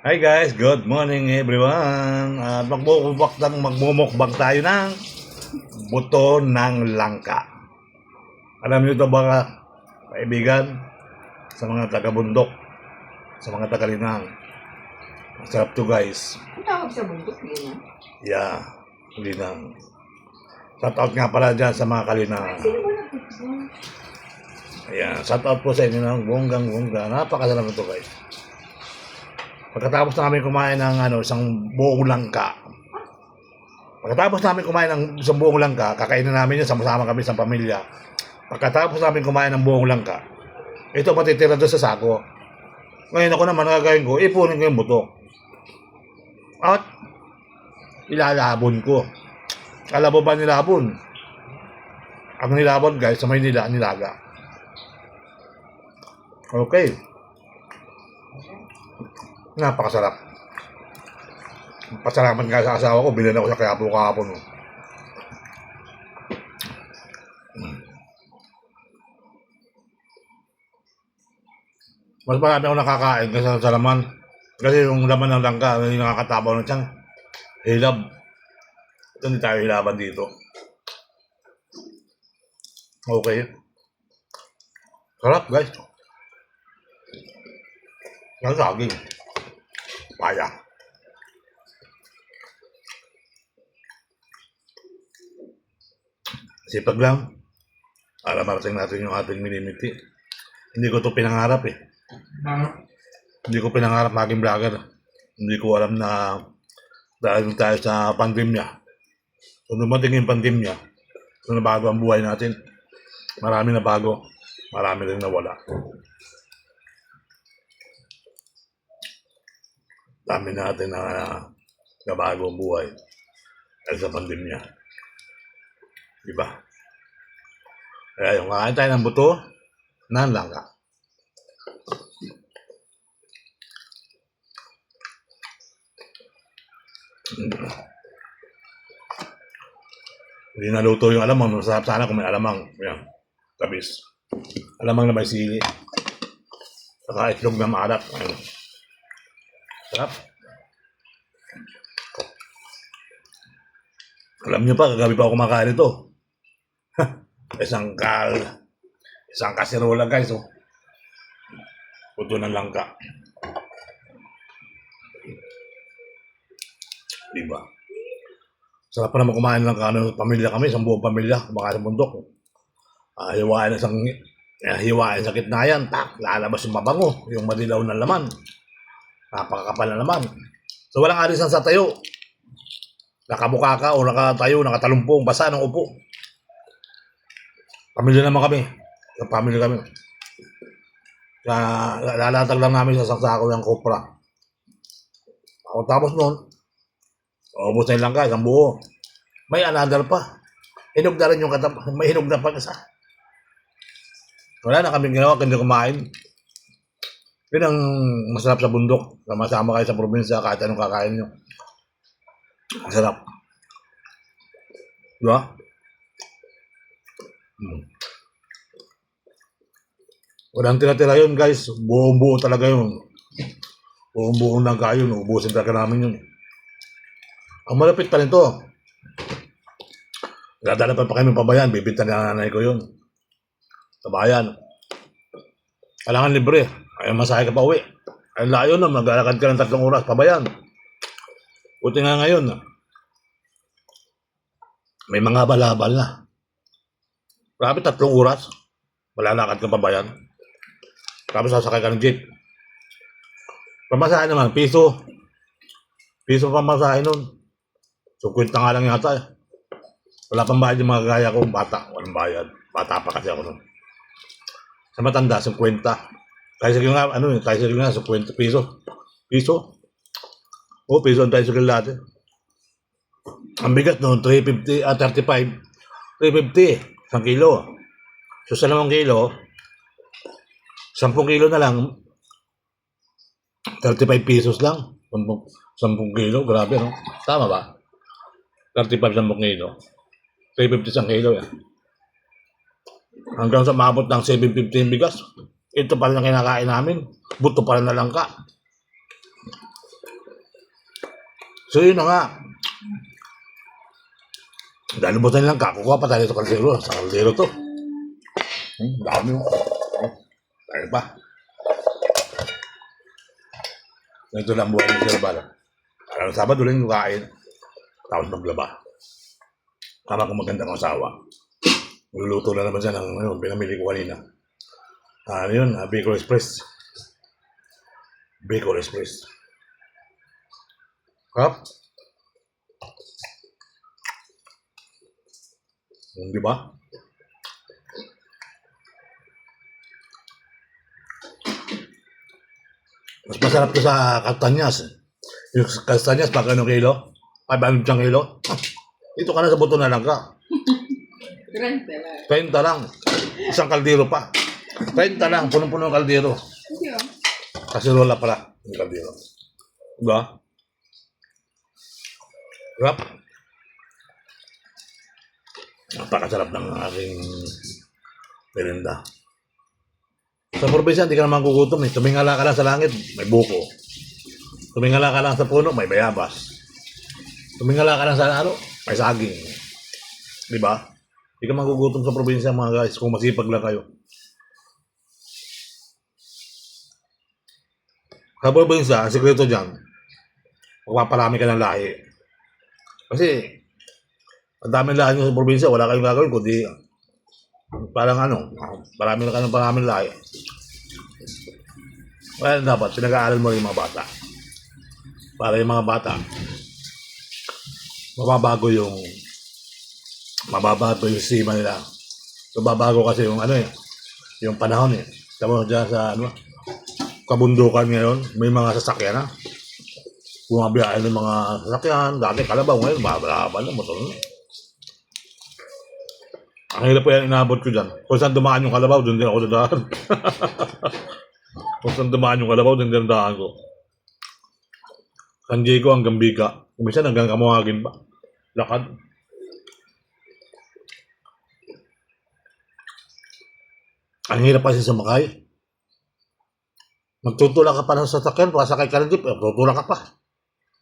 Hi guys, good morning everyone. Magmumukbang tayo ng buto ng langka. Alam niyo ito ba, kaibigan, sa mga taga-bundok, sa mga taga-Linang. Masarap to guys. Ang tawag sa bundok, yun ah. Yeah, Linang. Shout out nga pala dyan sa mga Kalinang. Sino ba nagpipon? Ayan, shout out po sa inyo ng bonggang-bongga. Napakasarap ito guys. Pagkatapos namin kumain ng isang buong langka. Pagkatapos namin kumain ng isang buong langka, kakainin namin yun, sama-sama kami sa pamilya. Pagkatapos namin kumain ng buong langka, ito matitira doon sa sako. Ngayon ako naman, gagawin ko, ipunin ko yung buto. At ilalabon ko. Alam mo ba nilabon? Ang nilabon guys, sa Maynila, nilaga. Okay. Napakasarap. Pasalamat nga sa asawa ko, bilhin ako sa Quiapo kahapon. Mas marami ako nakakain kasi sa laman. Kasi yung laman ng langka, yung nakakatabaw ng tiyan. Hilab. Ito hindi tayo hilaban dito. Okay. Sarap guys. Ang saging. Paya. Sipag lang. Para marating natin yung ating minimiti. Hindi ko to pinangarap eh. Hindi ko pinangarap maging vlogger. Hindi ko alam na dahil tayo sa pandemya. Kung dumating yung pandemya, kung nabago ang buhay natin, marami na bago, marami rin nawala. Dami natin na nabago ang buhay dahil sa pandemya. Diba? Kaya yung kakain tayo ng buto, ng langka. Hindi naluto yung alamang. Masarap sana kung may alamang. Yan. Tabis. Alamang na may sili. Saka itlog na maalat. Ayun. Sarap. Alam niyo pa, kagabi pa ako kumakain ito. Isang kasirola guys. Oh. Buto ng langka. Diba? Sarap pa naman kumain ng pamilya kami, isang buong pamilya, kumakain sa bundok. Hiwain sa gitna yan, lalabas yung mabango, yung madilaw na laman. Napakakapal na laman. So walang alisan sa tayo. Nakabuka ka o nakatayo, nakatalumpong, basa ng upo. Pamilya naman kami. Yung pamilya kami. Lalatag lang namin sa saksako ng kopra. Ako tapos noon, ubos na yung langka, isang buo. May another pa. Hinog na rin yung may hinog na pa isa. Wala na kaming ginawa, kundi kumain. Yun ang masarap sa bundok. Sama-sama kayo sa probinsya, kahit anong kakain nyo. Masarap. Diba? Walang tira-tira yun guys. Buong-buo talaga yun. Buong-buo langka yun. Ubusin talaga namin yun. Ang malapit pa nito, dadala pa kami pabayan, bibinta na nanay ko yun. Sa bayan. Kailangan libre. Ayaw masahe ka pa uwi. Ay layo na, maglalakad ka ng 3 oras pabayan. Buti nga ngayon, may mga balabal na. Grabe 3 oras, malalakad ka pabayan. Tapos sasakay ka ng jeep. Pamasahe naman, piso. Piso pamasahe nun. So, kwenta nga lang yata eh. Wala pang bayad yung mga gaya ko, bata. Walang bayad. Bata pa kasi ako nun. Sa matanda, 50. Tricycle nga, tricycle nga, 50 piso. Piso? O, piso ang tricycle natin. Ang bigat noon, 350, 35. 350, 1 kilo. So, sa 2 kilo, 10 kilo na lang, 35 pesos lang. 10 kilo, grabe no? Tama ba? 35 10 kilo. 350 isang kilo yan. Hanggang sa maabot ng 750 yung bigas. Ito pa rin ang kinakain namin. Buto pa rin na langka. So yun na nga. Dahil butan lang kakukuha pa tayo sa kaldero. Sa kaldero to. Dami mo. Tayo pa. Ito lang buhay ng Sir Bala. Alam, Sabado lang yung kain. Tapos maglaba. Tama kung magandang asawa. Luluto na naman siya ng pinamili ko kanina. Ano yun? Bacon Express. Bacon Express. Harap. Di ba? Mas masarap to sa Castañas. Yung Castañas, pag anong kilo? 500 siyang kilo. Ito ka na sa buto na lang ka. 30 lang. Isang kaldero pa. 30 lang. Punong-puno ng kaldero. Hindi ah. Kasirola pala. Yung kaldero. Diba? Sarap. Napakasarap ng aking merienda. Sa probinsya, hindi ka naman gugutom eh. Tumingala ka lang sa langit, may buko. Tumingala ka lang sa puno, may bayabas. Tumingala ka lang sa ano, may saging. Di ba? Hindi ka magugutom sa probinsya mga guys kung masipag lang kayo. Sa probinsya, ang sikreto dyan, magpaparami ka ng lahi. Kasi, ang daming lahi nyo sa probinsya, wala kayong gagawin kundi parang ano, parami na ka ng paraming lahi. Kaya dapat, pinag-aaral mo yung mga bata. Para yung mga bata, mababago yung sistema nila. Mababago kasi yung ano eh, yung panahon eh. Tama dyan sa ano, kabundukan ngayon, may mga sasakyan na. Bumabiyahe ng mga sasakyan, dati kalabaw ngayon, babalaban na, motor na. Ang hirap po yan, inabot ko dyan. Kung saan dumaan yung kalabaw, doon din ako dadaan. Kung saan dumaan yung kalabaw, doon din dadaan ko. San Diego hanggang Biga. Kumisa hanggang Kamuhagin ba? Lakad. Ang hirap kasi sumakay. Magtutulak ka pa ng sasakyan, pasakay ka ng jeep, tutulak ka pa.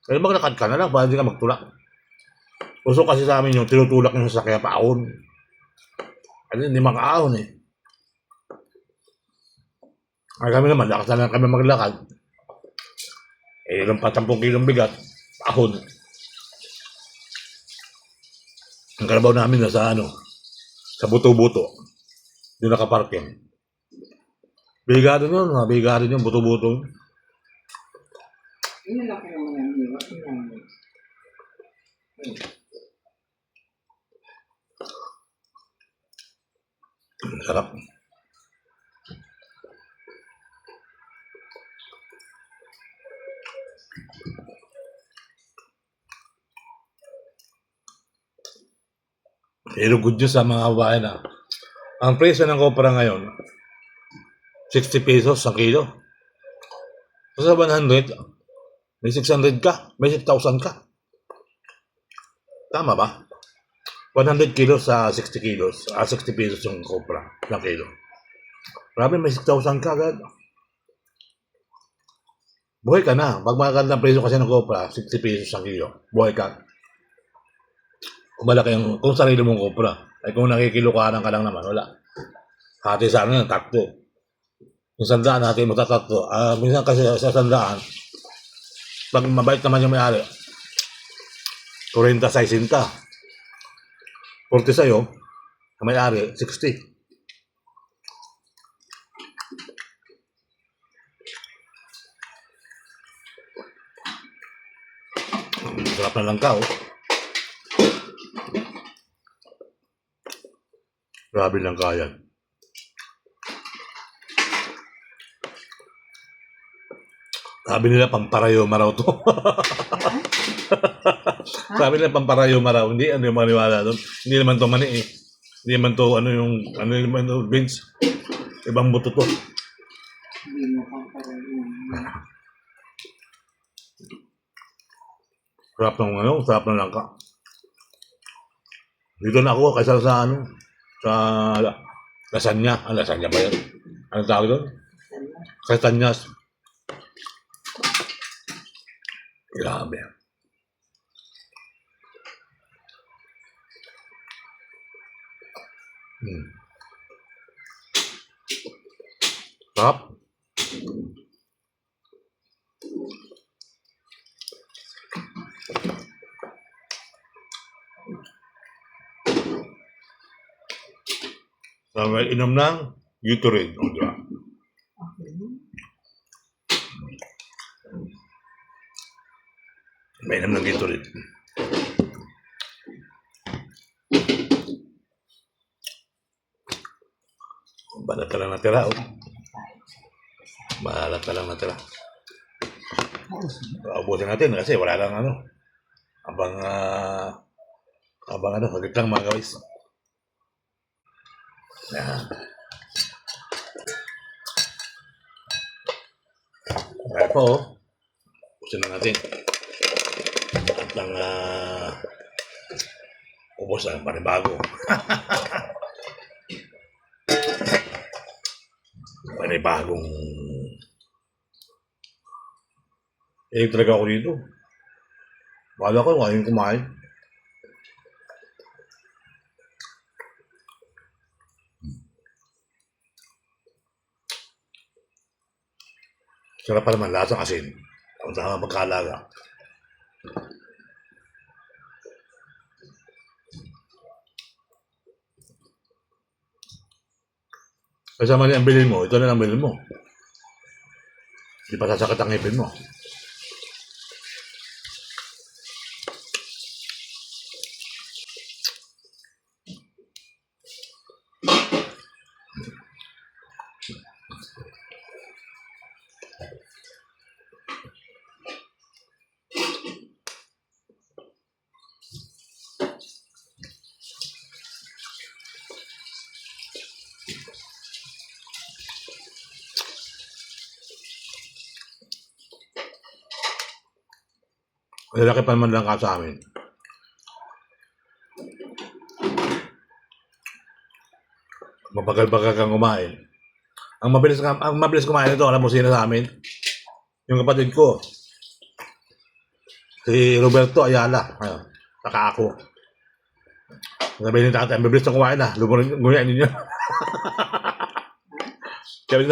Kaya maglakad ka na lang, para hindi ka magtulak. Uso kasi sa amin yung tinutulak yung sasakyan paahon. Kasi hindi makaahon eh. Ay kami naman, lakas na lang kami maglakad. Eh, ilang pa 10 kilong bigat, paahon. Ang kalabaw namin na sa ano, sa buto-buto. Doon nakaparking. Bigado yun, bigado yun, buto-buto. Inalaki naman ang hiwa. Sarap. Pero good news sa mga babae na. Ang presyo ng kopra ngayon, 60 pesos sa kilo. So sa 100, may 600 ka, may 6,000 ka. Tama ba? 100 kilos sa 60 kilos. 60 pesos yung kopra ng kilo. Grabe, may 6,000 ka agad. Buhay ka na. Pag magandang presyo kasi ng kopra, 60 pesos ang kilo. Buhay ka. Kung malaki yung, kung sarili mong kopra. Ay kung nakikilukanan ka lang naman, wala. Hati sa amin, tatlo. Yung sandaan natin matatatlo. Minsan kasi sa sandaan, pag mabait naman yung may-ari, 40 sa 60. 40 sa'yo, ang may-ari, 60. Sarap na lang ka, oh. Grabe lang kaya. Sabi nila pamparayoma raw to. Sabi nila pamparayoma raw. Hindi, ano yung maniwala doon. Hindi naman to mani eh. Hindi naman to, ano naman to, beans. Ibang buto to. Hindi mo pang parang Sarap ng ano, sarap ng langka. Dito na ako, kaysa sa ano, sa lasagna. Ang lasagna ba yan? Ano tawag doon? Castañas. Grabe. Sarap. So, may inom ng Gatorade. O, diba? May inom ng Gatorade. Balat ka lang natira, oh. Balat ka lang natira. Ubusin natin kasi wala lang ano. Abang ano, saglit lang mga guys. Yan. Kaya po, oh. Ubusin na natin. At lang ubos na, panibago. Panibagong talaga ako dito. Wala ko, ngayon kumain. Sarap pa naman, lasang asin. Ang tama magkalaga. Kasama niya ang bilhin mo, ito na lang bilhin mo. Hindi pa sasakit ang ngipin mo. Lalaki pa naman lang ka sa amin. Mabagal-bagal kang kumain. Ang mabilis kumain ito, alam mo sino sa amin? Yung kapatid ko. Si Roberto Ayala. Ayun, saka ako. Sabi ni tatay, ang mabilis na kumain na. Nguyain ninyo. Sabi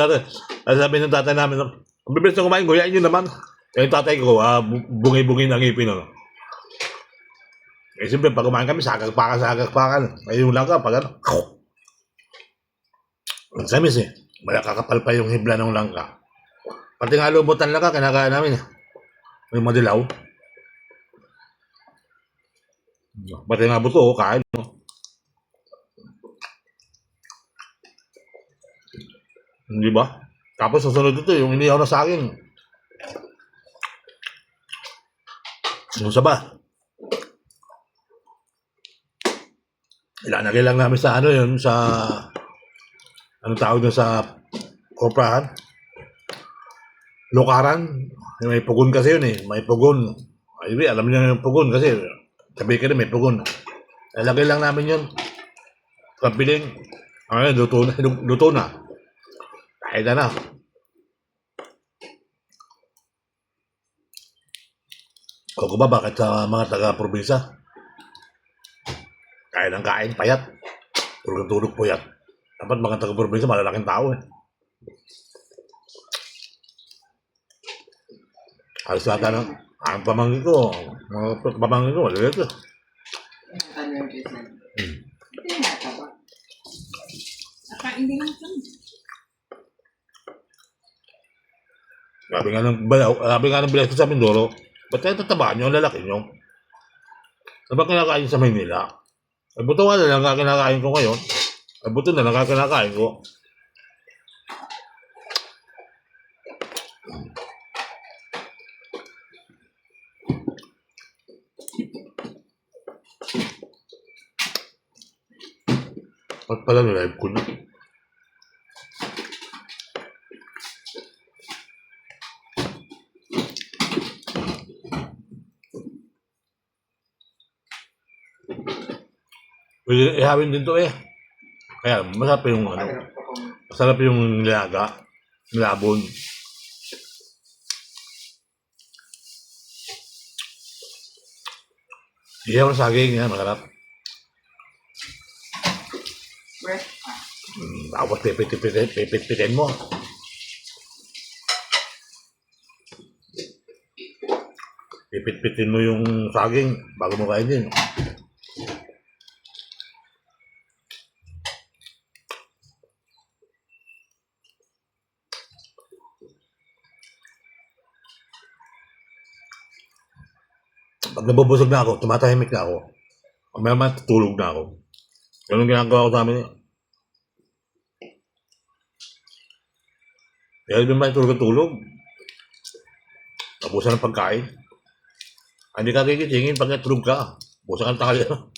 ng tatay namin, ang mabilis na kumain, nguyain nyo naman. Yung tatay ko, bungi-bungi ng ngipin. Ano? Eh, siyempre, pag kumain kami, sagag-pakan. Ayun lang ka, pag ano, ang samis eh. Malakakapal pa yung hibla ng langka. Pati nga lubutan lang ka, kinakain namin. May madilaw. Pati nga buto, kain. Hindi ba? Tapos susunod ito, yung inihaw na saging. Yung saba. Ilalagay lang namin sa ano yun, sa anong tawag doon sa koprahan? Lukaran. May pugon kasi yun eh. May pugon. Ay, alam niyo yung pugon kasi sabi ka rin may pugon. Ilalagay lang namin yun. Kapiling. Ano yun, luto na. Kahit na. O ba, bakit sa mga taga-probinsya? Kain ng kain, payat. Tulog-tulog puyat. Dapat mga taga-probinsya, malalaking tao eh. Alas yata ng ang pamangkin ko, mga pamangkin ko, malalaking ko. Ano yung kasi? Hindi nata ba? Nakain din lang ito. Sabi nga ng bilas ko sa Mindoro, ba't kayo tatabaan nyo ang lalaki nyo? Ano ba kinakain sa Maynila? Ay buto nga na lang kinakain ko ngayon. Ay buto na lang kinakain ko. Ba't pala nilive ko na? Pwede ihawin din to eh. Kaya masarap yung ano. Masarap yung nilaga. Nilabon. Ihaw na saging yan, masarap. Fresh pa. Tapos pipit-pitin mo. Pipit-pitin mo yung saging bago mo kainin. Pag nabubusog na ako, tumatahimik na ako. Mamaya tutulog na ako. Ganun ginagawa ko sa amin eh. Kaya din ba tulog-tulog? Tapusan ng pagkain. Hindi ka kikitingin pag natulog ka. Busan ka takal.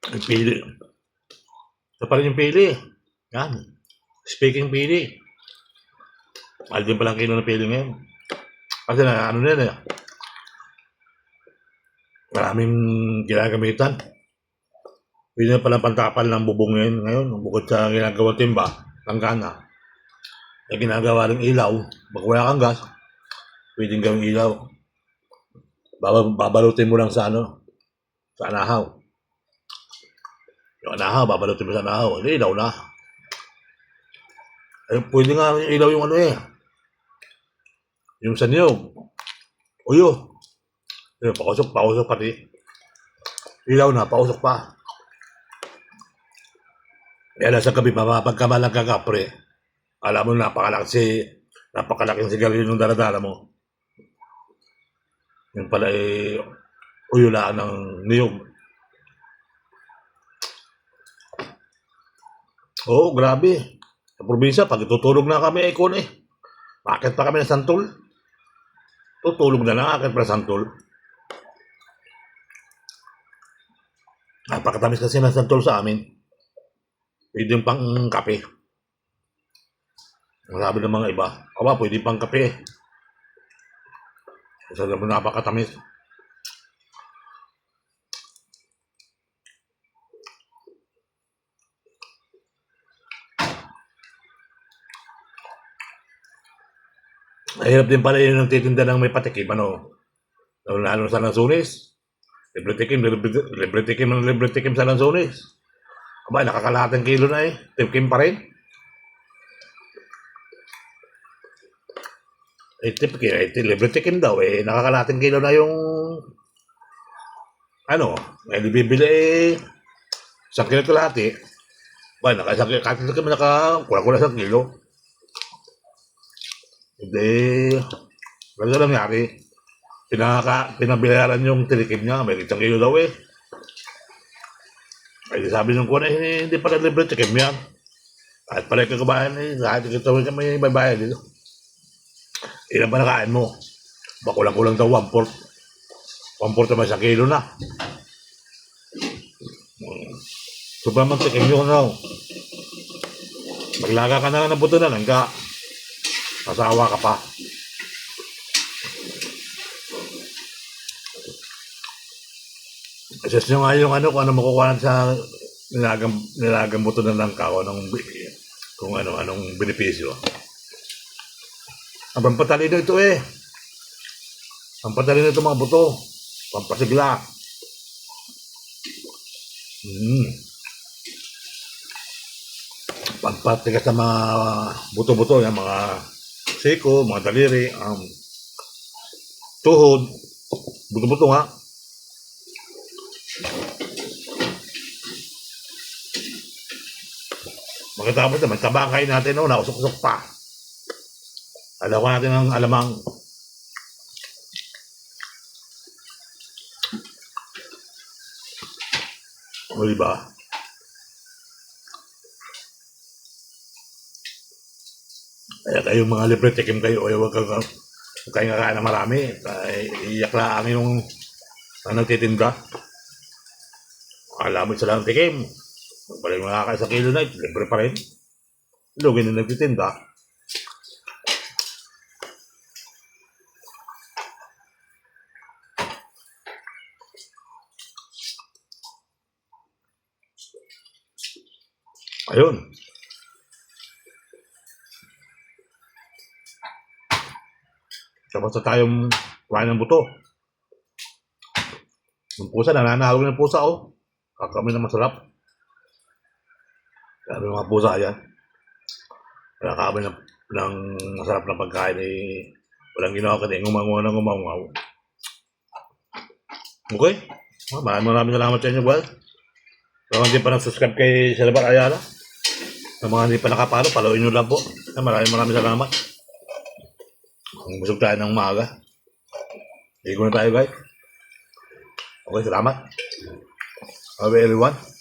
Yung pili. Ito pa rin yung pili. Yan. Speaking pili. Mahal din palang kilo ng pili ngayon. Kasi na, ano na yan eh. Maraming ginagamitan. Pwede na palang pantapal ng bubong ngayon. Bukod sa ginagawa timba, langgana. Eh ginagawa ng ilaw. Pag wala kang gas, pwedeng gawing ilaw. Babalutin mo lang sa ano, sa anahaw. Yung anahaw, babalutin mo sa anahaw. Hindi, ilaw na. Eh, pwede nga ilaw yung ano eh. Yung sa niyog. Uyo. Yung pausok pati. Ilaw na, pausok pa. Kaya lang sa gabi, mapapagkamalang kakapre. Alam mo, napakalaking sigarilyo ng daladala mo. Yung pala eh, uyulaan ng niyog. Oo, grabe. Sa probinsya, pag tutulog na kami, ikon eh. Bakit pa kami ng santol? Tutulog na lang, akit pa ng santol. Napakatamis kasi ng santol sa amin. Pwede yung pang kape. Ang sabi ng mga iba, aba, pwede pang kape. Kasi naman napakatamis. Mahirap din pala yun ng titinda ng may patikim, ano. Lalo sa Lanzones. Libre tikim sa Lanzones. Aba, nakakalahating kilo na eh. Tikim pa rin. Libre tikim daw eh. Nakakalahating kilo na yung ano, may bibili eh. 1 kilo kalahati. Ba, kahit kami kulang-kulang 1 kilo. Hindi, wala nangyari. Pinabayaran yung tilikim niya, may 1 kilo daw eh. Ay, sabi nung kuwan eh, hindi pala libre tikim yan. Kahit pala kakabayan eh, kahit ito may bayad dito. Ilan pa nakain mo? Ba, kulang-kulang daw 1/4. 1/4 naman 1 kilo na. Sobrang mantikim yun raw. Maglaga ka na ng buto na lang ka. Masawa ka pa. Assess nyo nga yung ano, kung ano makukuha sa nilagang buto na lang ka, kung anong benepisyo. Ang pampatalino ito eh. Ang pampatalino ito mga buto. Pampasigla. Pampatigas sa mga buto-buto, yung mga siko, mga daliri, tuhod, buto-buto nga. Magkatapos naman, tabangkay natin, no, nausok-usok pa. Alaw ka natin ng alamang. O diba? Kaya kayong mga libre tikim kayo, huwag kayo kakain na marami. Iyak lang yung nagtitinda. Alam mo isa lang tikim. Pala yung makakain sa kilo na, libre pa rin. Lugin na nagtitinda. Ayun. Tapos na tayong kumain ng buto. Yung pusa, nananalo ng pusa, oh. Kakami na masarap. Sabi ng mga pusa yan. Kaya kami ng masarap na pagkain eh. Walang ginawa kasi ngumangaw na ngumangaw. Okay. Maraming salamat sa inyo, Bal. Kung hindi pa nag-subscribe kay Silver Ayala, sa mga hindi pa nakapalo, paluin nyo lang po. Maraming salamat. Kung busog tayo ng umaga. Ligo na tayo, guys. Okay, salamat. Bye everyone.